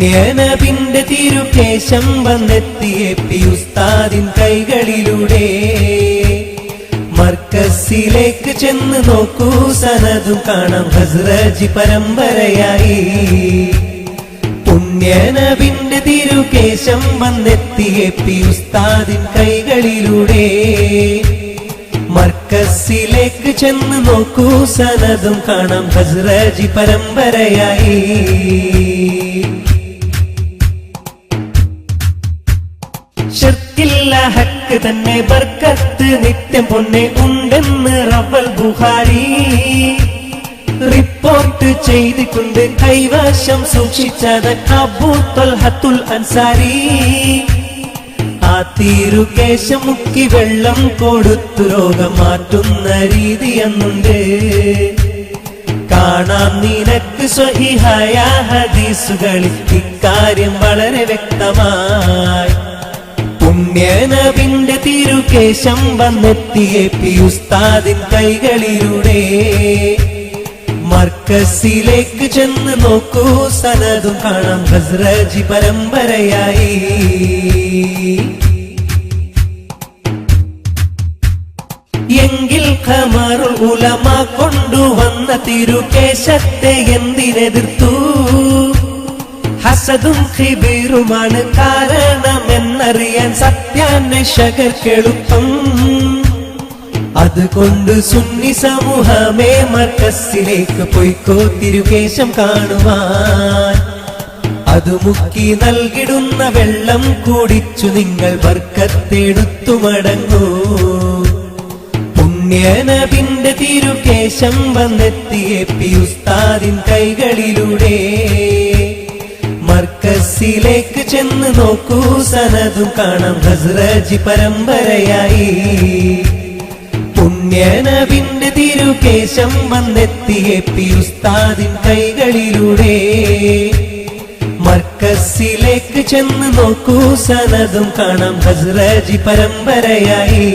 പുണ്യനബിന്റെ തിരുകേശം വന്നെത്തിയ P ഉസ്താദിൻ കൈകളിലൂടെ മർക്കസിലേക്ക് ചെന്ന് നോക്കൂ സനതും കാണാം ഹസ്രജി പരമ്പരയായി. പുണ്യനബിന്റെ തിരുകേശം വന്നെത്തിയ പി ഉസ്താദിൻ കൈകളിലൂടെ മർക്കസിലേക്ക് ചെന്ന് നോക്കൂ സനതും കാണാം ഹസ്രജി പരമ്പരയായി. ശിർക്കില്ല ഹക്ക് തന്നെ ബർക്കത്ത് നിത്യം പൊന്നെ ഉണ്ടെന്ന് റവൽ ബുഖാരി റിപ്പോർട്ട് ചെയ്തിട്ടുണ്ട്. കൈവശം സൂക്ഷിച്ചത് അബൂ ത്വൽഹത്തുൽ അൻസാരി. ആ തിരുകേശം മുക്കി വെള്ളം കൊടുത്തു രോഗം മാറ്റുന്ന രീതി എന്നുണ്ട്. കാണാം നിനക്ക് സ്വഹീഹായ ഹദീസുകളിൽ ഇക്കാര്യം വളരെ വ്യക്തമായി. പുണ്യനബിന്റെ തിരുകേശം വന്നെത്തിയ പി ഉസ്താദിൻ കൈകളിലൂടെ മർക്കസിലേക്ക് ചെന്ന് നോക്കൂ സനതും കാണാം ഹസ്രജി പരമ്പരയായി. എങ്കിൽ ഖമറുൽ ഉലമ കൊണ്ടുവന്ന തിരുകേശത്തെ എന്തിനെതിർത്തു? ഹസദും ഖിബീറുമാണ് കാരണമെന്നറിയാൻ സത്യാന്വേഷകർക്കെളുപ്പം. അതുകൊണ്ട് സുന്നി സമൂഹമേ മർക്കസിലേക്ക് പോയിക്കോ തിരുകേശം കാണുവാൻ. അത് മുക്കി നൽകിടുന്ന വെള്ളം കുടിച്ചു നിങ്ങൾ ബർക്കത്തെടുത്തു മടങ്ങൂ. പുണ്യനബിന്റെ തിരുകേശം വന്നെത്തിയ പി ഉസ്താദിൻ കൈകളിലൂടെ മർക്കസിലേക്ക് ചെന്ന് നോക്കൂ സനതും കാണാം ഹസ്രജി പരമ്പരയായി. പുണ്യനബിന്റെ തിരുകേശം വന്നെത്തിയ പി ഉസ്താദിൻ കൈകളിലൂടെ മർക്കസിലേക്ക് ചെന്ന് നോക്കൂ സനതും കാണാം ഹസ്രജി പരമ്പരയായി.